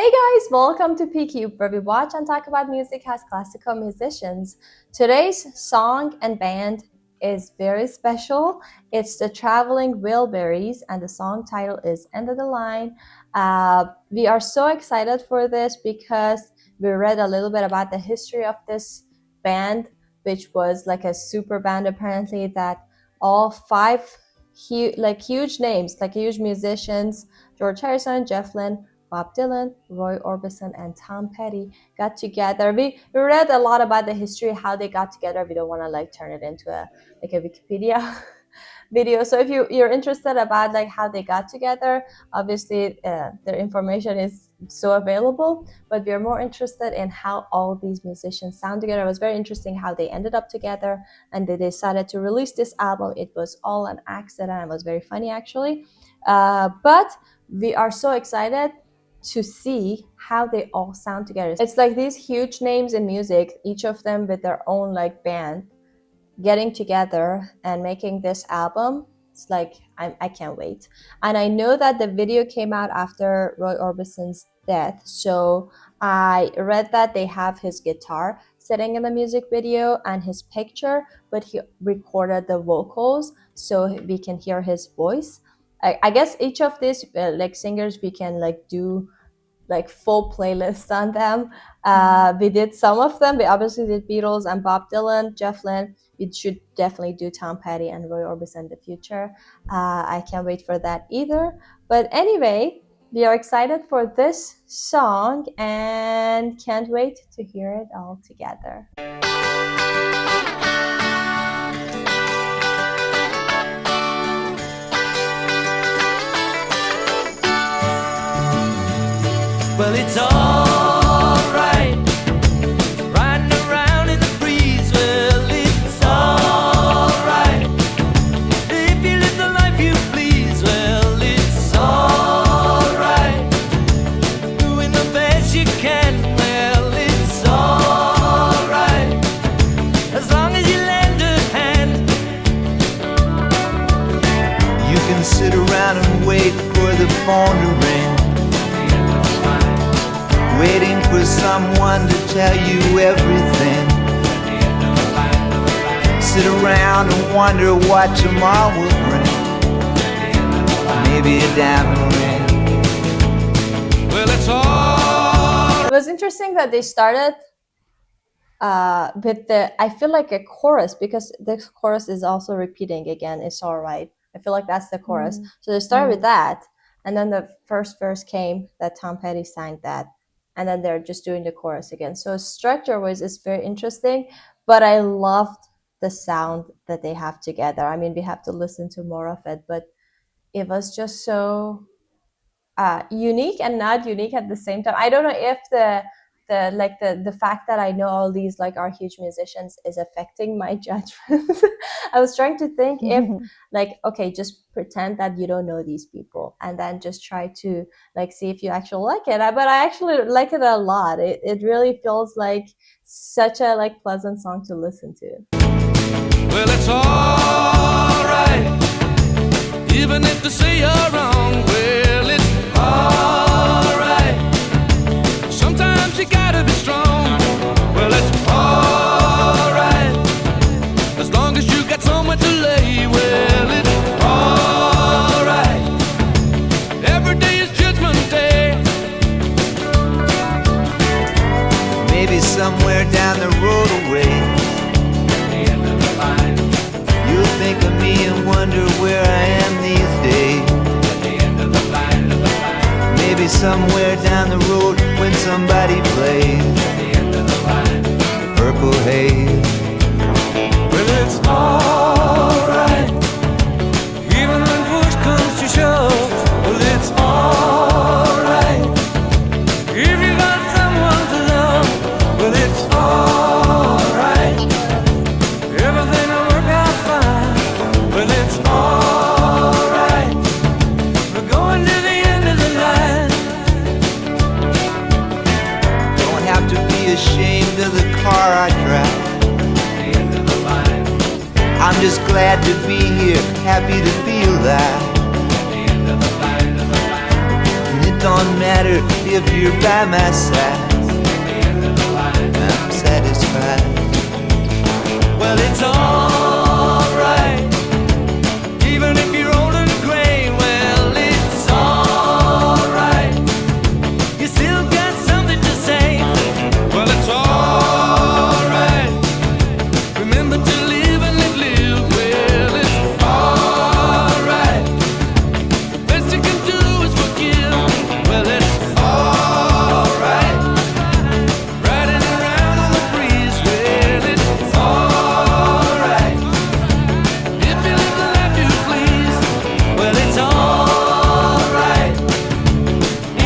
Hey guys, welcome to PQ, where we watch and talk about music as classical musicians. Today's song and band is very special. It's the Traveling Wilburys, and the song title is End of the Line. We are so excited for this because we read a little bit about the history of this band, which was like a super band apparently, that all five huge names, like huge musicians, George Harrison, Jeff Lynne, Bob Dylan, Roy Orbison, and Tom Petty got together. We read a lot about the history, how they got together. We don't want to turn it into a Wikipedia video. So if you're interested about how they got together, obviously their information is so available. But we are more interested in how all these musicians sound together. It was very interesting how they ended up together, and they decided to release this album. It was all an accident. It was very funny actually, but we are so excited to see how they all sound together. It's like these huge names in music, each of them with their own band, getting together and making this album. It's I can't wait. And I know that the video came out after Roy Orbison's death, so I read that they have his guitar sitting in the music video and his picture, but he recorded the vocals so we can hear his voice. I guess each of these singers, we can do full playlists on them. We did some of them. We obviously did Beatles and Bob Dylan, Jeff Lynne. We should definitely do Tom Petty and Roy Orbison in the future. I can't wait for that either. But anyway, we are excited for this song and can't wait to hear it all together. Well, it's alright, riding around in the breeze. Well, it's alright, if you live the life you please. Well, it's alright, doing the best you can. Well, it's alright, as long as you lend a hand. You can sit around and wait for the phone to ring, waiting for someone to tell you everything. Sit around and wonder what tomorrow will bring. Maybe a diamond ring. Well, it's all. It was interesting that they started with I feel like a chorus, because this chorus is also repeating again. It's alright. I feel like that's the chorus. So they started with that, and then the first verse came that Tom Petty sang that. And then they're just doing the chorus again. So structure-wise, it's very interesting, but I loved the sound that they have together. I mean, we have to listen to more of it, but it was just so unique and not unique at the same time. I don't know if the fact that I know all these are huge musicians is affecting my judgment. I was trying to think if okay, just pretend that you don't know these people and then just try to see if you actually like it. But I actually like it a lot. It really feels like such a pleasant song to listen to. Well, it's alright, even if they say you're wrong. Well, it's alright, sometimes you gotta be strong. Well, it's alright, as long as you got somewhere to lay. Well, it's alright, every day is Judgment Day. Maybe somewhere down the road away, at the end of the line, you'll think of me and wonder where I am these days. At the end of the line, maybe somewhere down the road when somebody plays at the end of the line, the Purple Haze. Well, it's alright, even when push comes to shove. Well, it's alright, if you got someone to love. Well, it's alright, everything will work out fine. Well, it's alright, we're going to the end of the line. Don't have to be ashamed of the car I drive. At the end of the line, I'm just glad to be here, happy to be alive. At the end of the line, and it don't matter if you're by my side. I'm satisfied. Well, it's alright, even if you're old and gray. Well, it's alright, you still got something to say. Well, it's alright, remember to live and live. Well, it's alright, the best you can do is forgive. Well, it's alright, riding around on the breeze. Well, it's alright, if you live the life you please. Well, it's alright,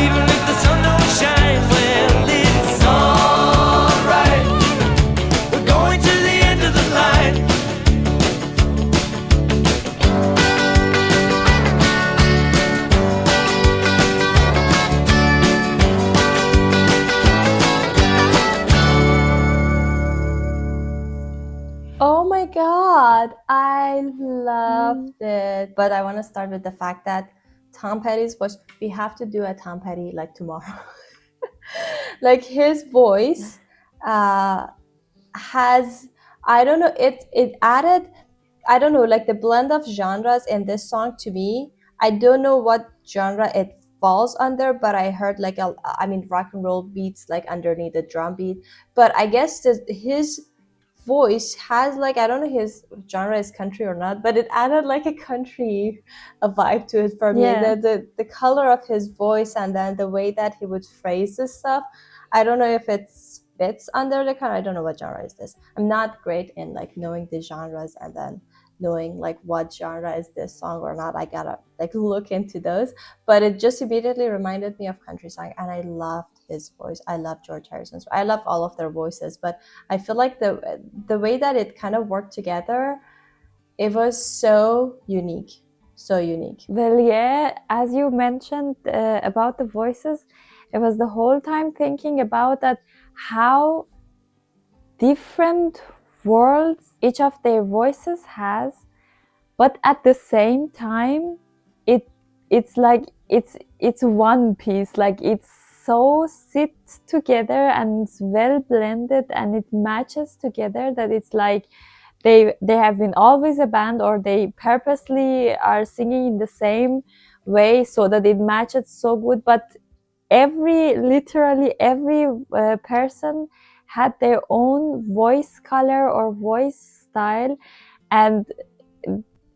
even if the sun don't shine. Well, it's alright, we're going to the end of the line. Oh my God, I loved it. But I want to start with the fact that Tom Petty's voice, we have to do a Tom Petty like tomorrow. Like his voice has, I don't know, it added, I don't know, like the blend of genres in this song to me. I don't know what genre it falls under, but I heard like I mean rock and roll beats like underneath the drum beat. But I guess his voice has like, I don't know his genre is country or not, but it added like a country a vibe to it for me. Yeah. The color of his voice and then the way that he would phrase this stuff. I don't know if it fits under the kind. I don't know what genre is this. I'm not great in like knowing the genres and then knowing like what genre is this song or not. I gotta like look into those, but it just immediately reminded me of country song, and I loved his voice. I love George Harrison's. I love all of their voices, but I feel like the way that it kind of worked together, it was so unique, so unique. Well, yeah, as you mentioned about the voices, I was the whole time thinking about that, how different worlds each of their voices has, but at the same time, it's like it's one piece. Like it's so sit together and it's well blended and it matches together that it's like they have been always a band, or they purposely are singing in the same way so that it matches so good. But literally every person had their own voice color or voice style, and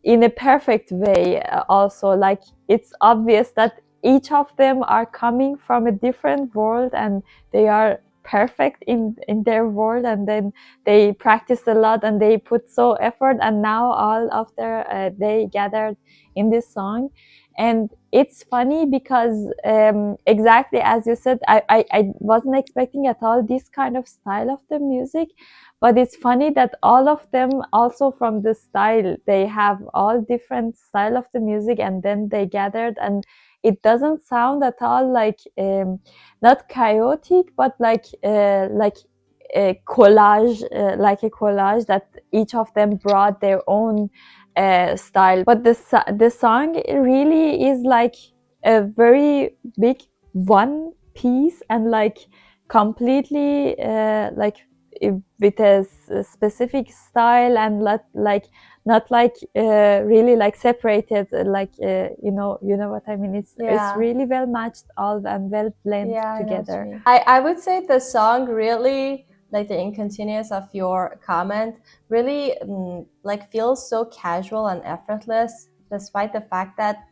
in a perfect way also. Like it's obvious that each of them are coming from a different world and they are perfect in their world, and then they practice a lot and they put so effort, and now all after they gathered in this song. And it's funny because exactly as you said, I wasn't expecting at all this kind of style of the music, but it's funny that all of them also from the style, they have all different style of the music, and then they gathered, and it doesn't sound at all like not chaotic, but like a collage, like a collage that each of them brought their own style. But the song really is like a very big one piece, and like completely like with a specific style, and not like really like separated, like you know what I mean. It's really well matched all and well blended together. I would say the song really, like the inconvenience of your comment, really like feels so casual and effortless, despite the fact that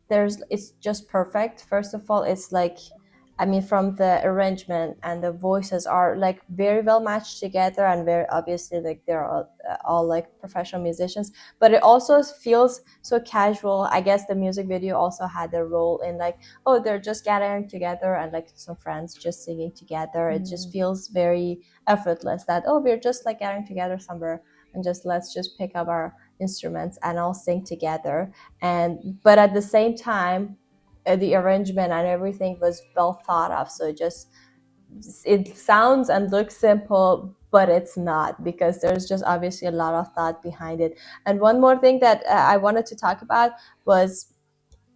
it's just perfect. First of all, it's like, I mean, from the arrangement and the voices are like very well matched together, and very obviously like they're all like professional musicians, but it also feels so casual. I guess the music video also had a role in like, oh, they're just gathering together and like some friends just singing together. It just feels very effortless that, oh, we're just like gathering together somewhere and let's just pick up our instruments and all sing together. But at the same time, the arrangement and everything was well thought of. So it sounds and looks simple, but it's not, because there's just obviously a lot of thought behind it. And one more thing that I wanted to talk about was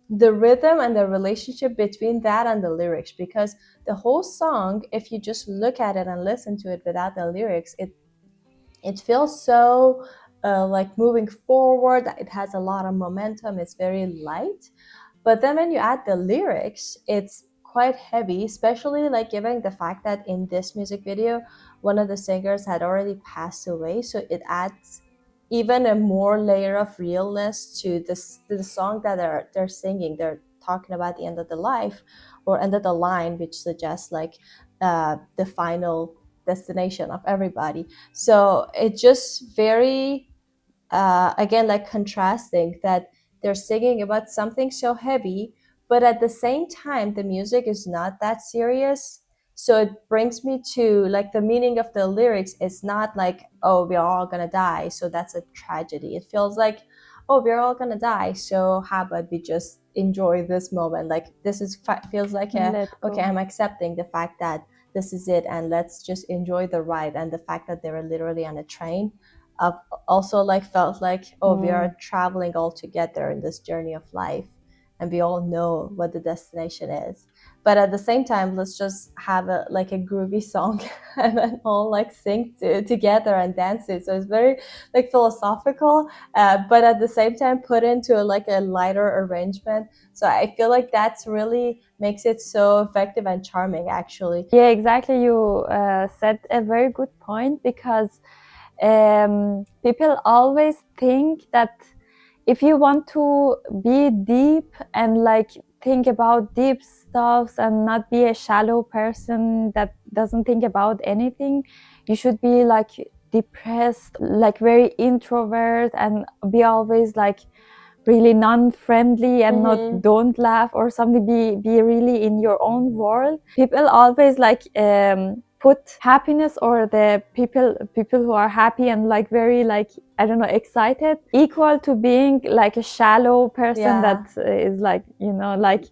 the rhythm and the relationship between that and the lyrics, because the whole song, if you just look at it and listen to it without the lyrics, it feels so like moving forward. It has a lot of momentum. It's very light. But then when you add the lyrics, it's quite heavy, especially like given the fact that in this music video, one of the singers had already passed away. So it adds even a more layer of realness to this, to the song that they're singing. They're talking about the end of the life or end of the line, which suggests like the final destination of everybody. So it's just very again, like contrasting that they're singing about something so heavy, but at the same time the music is not that serious. So it brings me to like the meaning of the lyrics is not like, oh, we're all gonna die, so that's a tragedy. It feels like, oh, we're all gonna die, so how about we just enjoy this moment? Like this is feels like a, okay, I'm accepting the fact that this is it, and let's just enjoy the ride. And the fact that they were literally on a train also like felt like, oh, we are traveling all together in this journey of life, and we all know what the destination is. But at the same time, let's just have a like a groovy song and then all like sing together and dance it. So it's very like philosophical, but at the same time put into like a lighter arrangement. So I feel like that's really makes it so effective and charming, actually. Yeah, exactly. You said a very good point, because people always think that if you want to be deep and like think about deep stuffs and not be a shallow person that doesn't think about anything, you should be like depressed, like very introvert, and be always like really non-friendly and not don't laugh or something, be really in your own world. People always like put happiness, or the people who are happy and like very like, I don't know, excited, equal to being like a shallow person that is like, you know, like,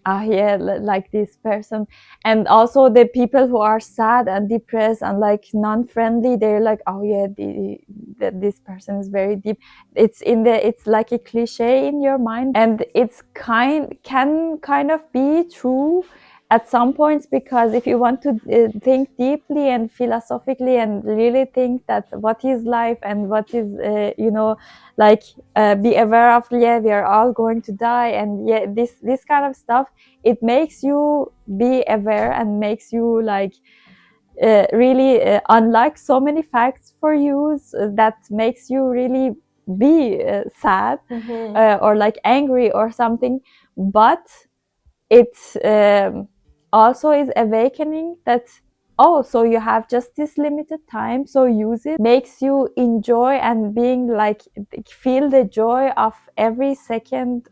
ah, yeah, like this person. And also the people who are sad and depressed and like non-friendly, they're like, oh yeah, this person is very deep. It's like a cliche in your mind, and it's can kind of be true at some points, because if you want to think deeply and philosophically and really think that what is life and what is you know, like be aware of, yeah, we are all going to die, and yeah, this kind of stuff, it makes you be aware and makes you like really unlike so many facts for you, that makes you really be sad or like angry or something. But it also is awakening that, oh, so you have just this limited time, so use it, makes you enjoy and being like feel the joy of every second,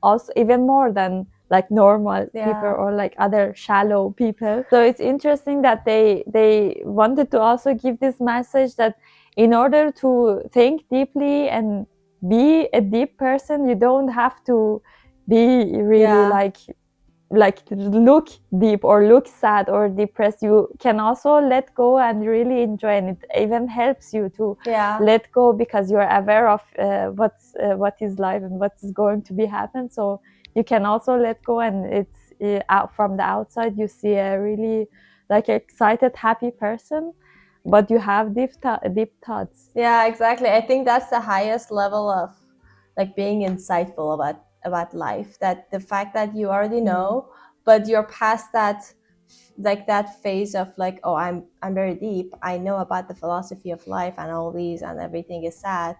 also even more than like normal people or like other shallow people. So it's interesting that they wanted to also give this message that in order to think deeply and be a deep person, you don't have to be really like look deep or look sad or depressed. You can also let go and really enjoy, and it even helps you to let go, because you're aware of what is life and what is going to be happen. So you can also let go, and it's out from the outside you see a really like excited, happy person, but you have deep thoughts. Yeah, exactly. I think that's the highest level of like being insightful about life, that the fact that you already know, but you're past that, like that phase of like, oh, I'm very deep, I know about the philosophy of life and all these and everything is sad,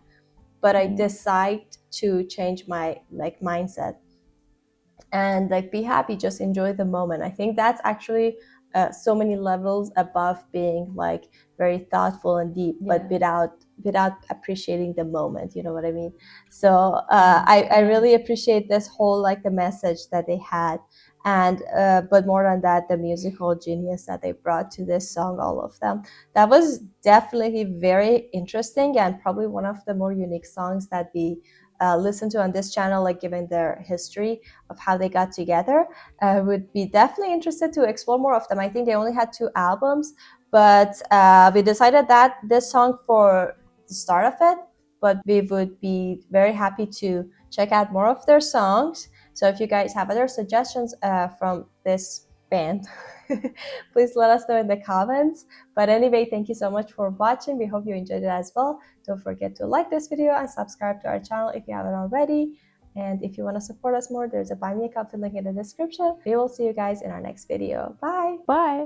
but I decide to change my like mindset and like be happy, just enjoy the moment. I think that's actually so many levels above being like very thoughtful and deep, but without appreciating the moment, you know what I mean? So I really appreciate this whole like the message that they had, and but more than that, the musical genius that they brought to this song, all of them. That was definitely very interesting, and probably one of the more unique songs that we listen to on this channel, like given their history of how they got together. Would be definitely interested to explore more of them. I think they only had 2 albums, but we decided that this song for the start of it, but we would be very happy to check out more of their songs. So if you guys have other suggestions from this band, please let us know in the comments. But anyway, thank you so much for watching. We hope you enjoyed it as well. Don't forget to like this video and subscribe to our channel if you haven't already. And if you want to support us more, there's a Buy Me a Coffee link in the description. We will see you guys in our next video. Bye! Bye!